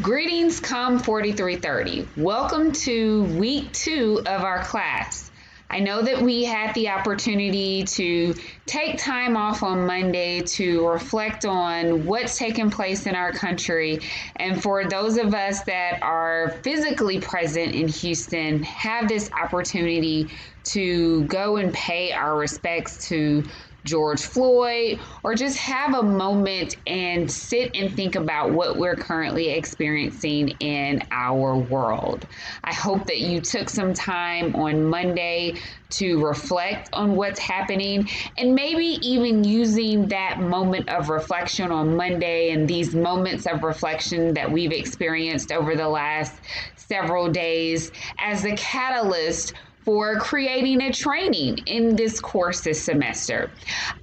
Greetings, COMM4330. Welcome to week 2 of our class. I know that we had the opportunity to take time off on Monday to reflect on what's taken place in our country. And for those of us that are physically present in Houston, have this opportunity to go and pay our respects to George Floyd, or just have a moment and sit and think about what we're currently experiencing in our world. I hope that you took some time on Monday to reflect on what's happening, and maybe even using that moment of reflection on Monday and these moments of reflection that we've experienced over the last several days as a catalyst for creating a training in this course this semester.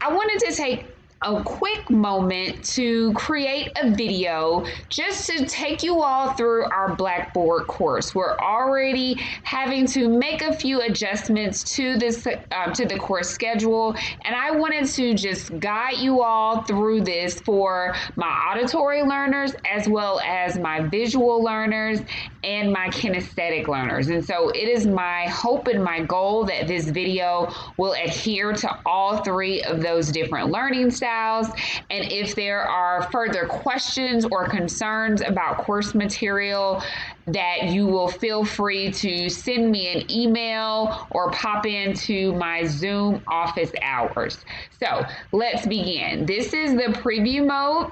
I wanted to take a quick moment to create a video just to take you all through our Blackboard course. We're already having to make a few adjustments to the course schedule, and I wanted to just guide you all through this for my auditory learners as well as my visual learners and my kinesthetic learners. And so it is my hope and my goal that this video will adhere to all three of those different learning styles. And if there are further questions or concerns about course material, that you will feel free to send me an email or pop into my Zoom office hours. So let's begin. This is the preview mode.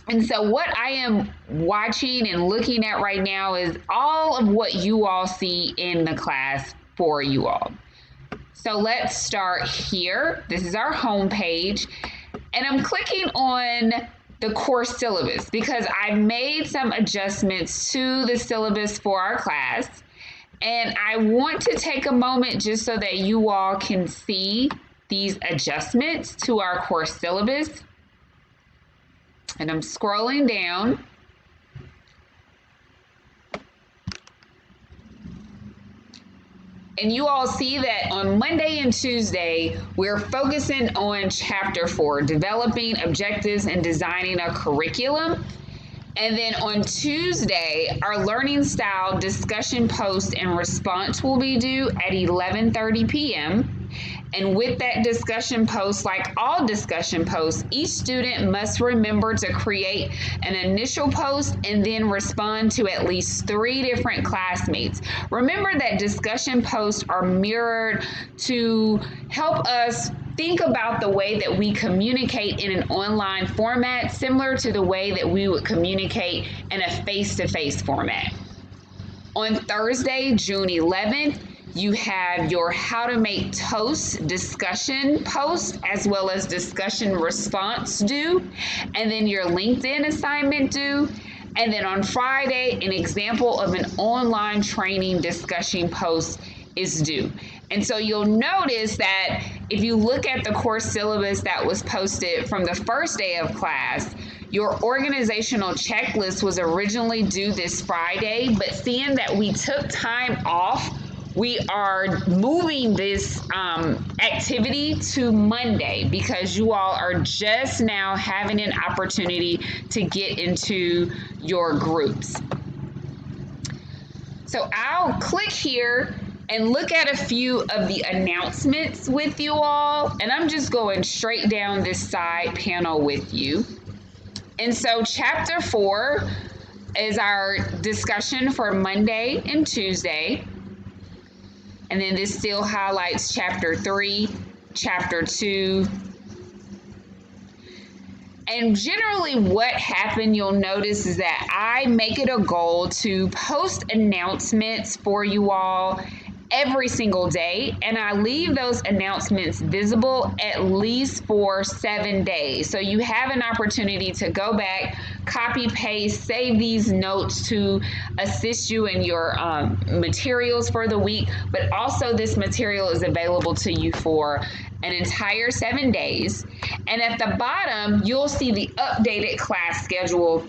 And so what I am watching and looking at right now is all of what you all see in the class for you all. So let's start here. This is our home page. And I'm clicking on the course syllabus because I made some adjustments to the syllabus for our class. And I want to take a moment just so that you all can see these adjustments to our course syllabus. And I'm scrolling down. And you all see that on Monday and Tuesday, we're focusing on Chapter 4, developing objectives and designing a curriculum. And then on Tuesday, our learning style discussion post and response will be due at 11:30 p.m. And with that discussion post, like all discussion posts, each student must remember to create an initial post and then respond to at least 3 different classmates. Remember that discussion posts are mirrored to help us think about the way that we communicate in an online format, similar to the way that we would communicate in a face-to-face format. On Thursday, June 11th, you have your How to Make Toast discussion post as well as discussion response due, and then your LinkedIn assignment due. And then on Friday, an example of an online training discussion post is due. And so you'll notice that if you look at the course syllabus that was posted from the first day of class, your organizational checklist was originally due this Friday, but seeing that we took time off, we are moving this activity to Monday because you all are just now having an opportunity to get into your groups. So I'll click here and look at a few of the announcements with you all, and I'm just going straight down this side panel with you. And so Chapter 4 is our discussion for Monday and Tuesday. And then this still highlights Chapter 3, Chapter 2. And generally what happened, you'll notice, is that I make it a goal to post announcements for you all every single day, and I leave those announcements visible at least for 7 days. So you have an opportunity to go back, copy, paste, save these notes to assist you in your materials for the week, but also this material is available to you for an entire 7 days. And at the bottom, you'll see the updated class schedule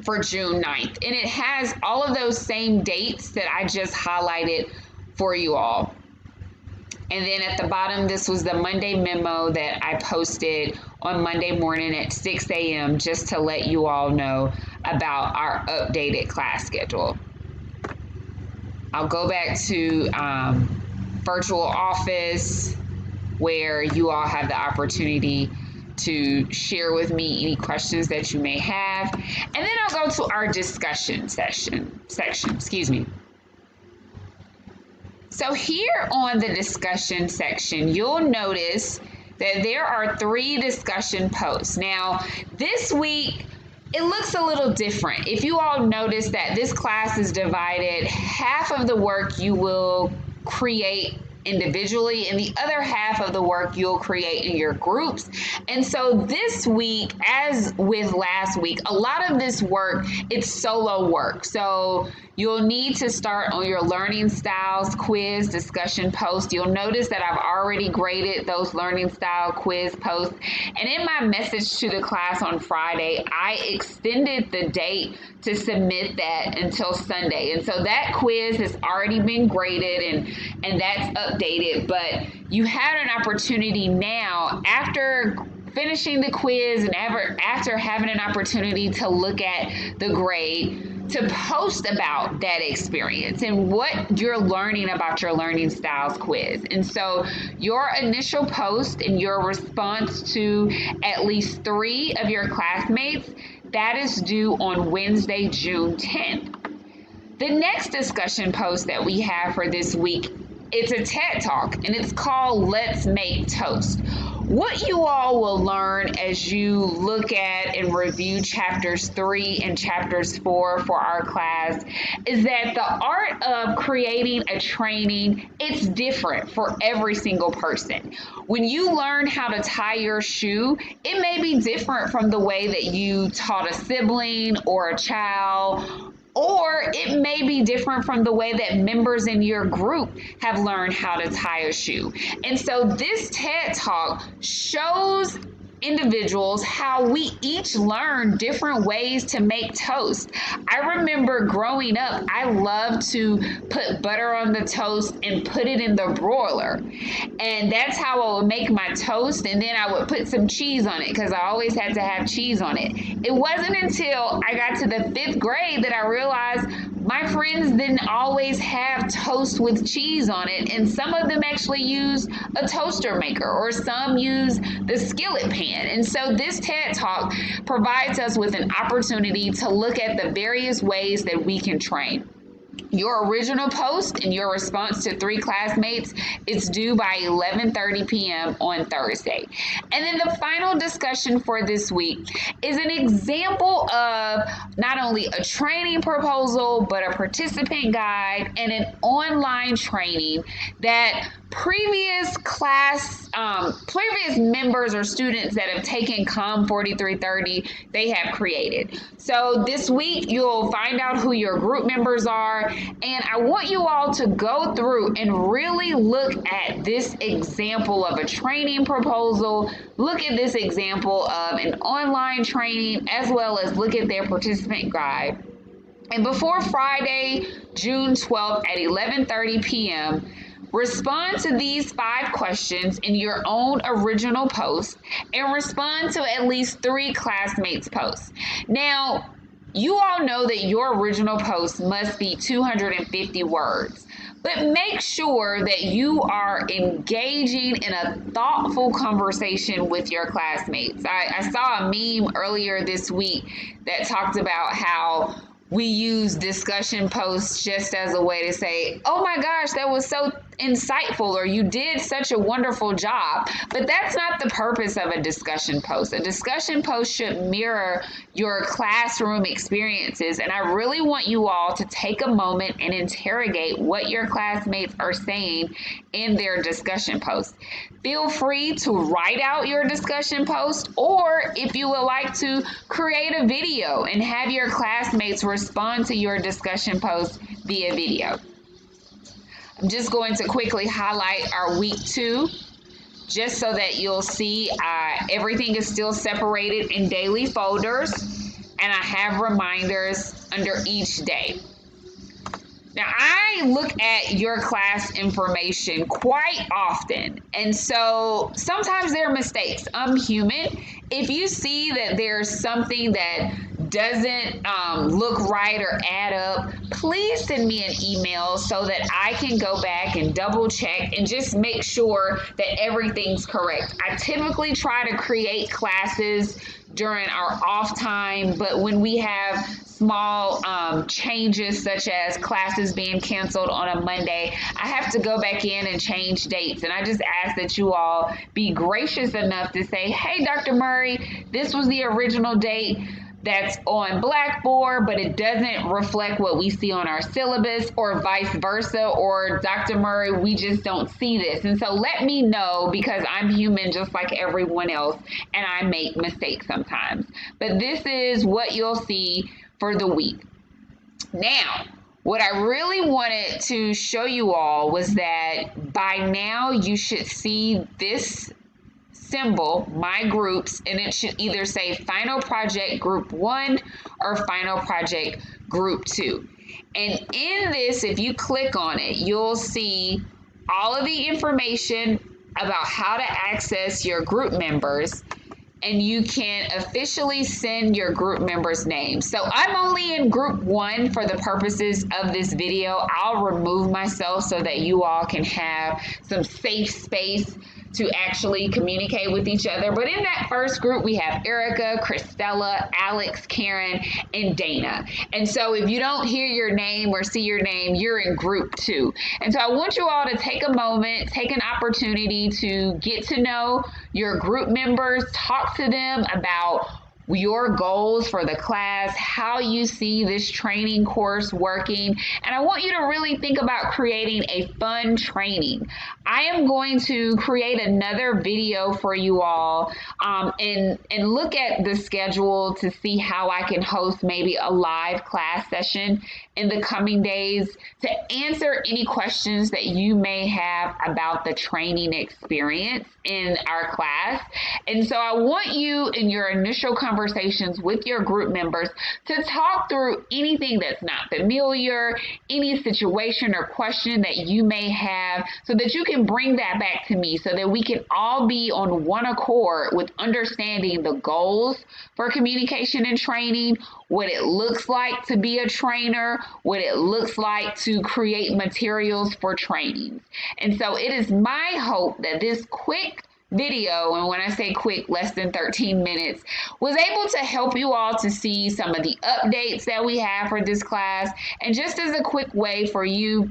for June 9th. And it has all of those same dates that I just highlighted for you all. And then at the bottom, this was the Monday memo that I posted on Monday morning at 6 a.m. just to let you all know about our updated class schedule. I'll go back to virtual office where you all have the opportunity to share with me any questions that you may have. And then I'll go to our discussion section. So here on the discussion section, you'll notice that there are 3 discussion posts. Now, this week, it looks a little different. If you all notice that this class is divided, half of the work you will create individually and the other half of the work you'll create in your groups. And so this week, as with last week, a lot of this work, it's solo work. So you'll need to start on your learning styles quiz discussion post. You'll notice that I've already graded those learning style quiz posts. And in my message to the class on Friday, I extended the date to submit that until Sunday. And so that quiz has already been graded and that's updated. But you had an opportunity now, after finishing the quiz and after having an opportunity to look at the grade, to post about that experience and what you're learning about your learning styles quiz. And so your initial post and your response to at least 3 of your classmates, that is due on Wednesday, June 10th. The next discussion post that we have for this week, it's a TED Talk, and it's called Let's Make Toast. What you all will learn as you look at and review chapters 3 and chapters 4 for our class is that the art of creating a training, it's different for every single person. When you learn how to tie your shoe, it may be different from the way that you taught a sibling or a child, or it may be different from the way that members in your group have learned how to tie a shoe. And so this TED Talk shows individuals how we each learn different ways to make toast. I remember growing up, I loved to put butter on the toast and put it in the broiler. And that's how I would make my toast, and then I would put some cheese on it because I always had to have cheese on it. It wasn't until I got to the 5th grade that I realized my friends didn't always have toast with cheese on it, and some of them actually use a toaster maker or some use the skillet pan. And so this TED Talk provides us with an opportunity to look at the various ways that we can train. Your original post and your response to 3 classmates, it's due by 11:30 p.m. on Thursday. And then the final discussion for this week is an example of not only a training proposal, but a participant guide and an online training that previous members or students that have taken COMM4330, they have created. So this week, you'll find out who your group members are, and I want you all to go through and really look at this example of a training proposal, look at this example of an online training, as well as look at their participant guide. And before Friday, June 12th at 11:30 p.m., respond to these 5 questions in your own original post and respond to at least 3 classmates' posts. Now, you all know that your original post must be 250 words, but make sure that you are engaging in a thoughtful conversation with your classmates. I saw a meme earlier this week that talked about how we use discussion posts just as a way to say, oh my gosh, that was so insightful, or you did such a wonderful job. But that's not the purpose of a discussion post. A discussion post should mirror your classroom experiences. And I really want you all to take a moment and interrogate what your classmates are saying in their discussion post. Feel free to write out your discussion post, or if you would like to create a video and have your classmates respond to your discussion post via video. I'm just going to quickly highlight our week 2, just so that you'll see everything is still separated in daily folders, and I have reminders under each day. Now, I look at your class information quite often, and so sometimes there are mistakes. I'm human. If you see that there's something that doesn't look right or add up, please send me an email so that I can go back and double check and just make sure that everything's correct. I typically try to create classes during our off time, but when we have small changes such as classes being canceled on a Monday, I have to go back in and change dates. And I just ask that you all be gracious enough to say, hey, Dr. Murray, this was the original date that's on Blackboard, but it doesn't reflect what we see on our syllabus, or vice versa, or Dr. Murray, we just don't see this. And so let me know, because I'm human just like everyone else, and I make mistakes sometimes. But this is what you'll see for the week. Now, what I really wanted to show you all was that by now you should see this symbol, my groups, and it should either say Final Project Group 1 or Final Project Group 2. And in this, if you click on it, you'll see all of the information about how to access your group members, and you can officially send your group members' names. So I'm only in group 1 for the purposes of this video. I'll remove myself so that you all can have some safe space to actually communicate with each other. But in that first group, we have Erica, Christella, Alex, Karen, and Dana. And so if you don't hear your name or see your name, you're in group 2. And so I want you all to take a moment, take an opportunity to get to know your group members, talk to them about your goals for the class, how you see this training course working. And I want you to really think about creating a fun training. I am going to create another video for you all and look at the schedule to see how I can host maybe a live class session in the coming days to answer any questions that you may have about the training experience in our class. And so I want you, in your initial conversations with your group members, to talk through anything that's not familiar, any situation or question that you may have, so that you can bring that back to me, so that we can all be on one accord with understanding the goals for communication and training, what it looks like to be a trainer, what it looks like to create materials for trainings. And so it is my hope that this quick video, and when I say quick, less than 13 minutes, was able to help you all to see some of the updates that we have for this class, and just as a quick way for you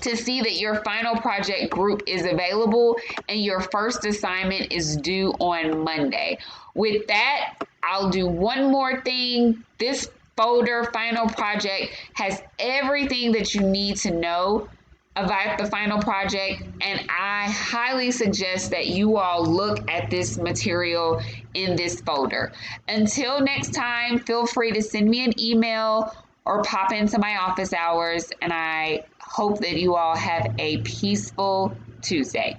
to see that your final project group is available and your first assignment is due on Monday. With that, I'll do one more thing. This folder, Final Project, has everything that you need to know about the final project, and I highly suggest that you all look at this material in this folder. Until next time, feel free to send me an email or pop into my office hours, and I hope that you all have a peaceful Tuesday.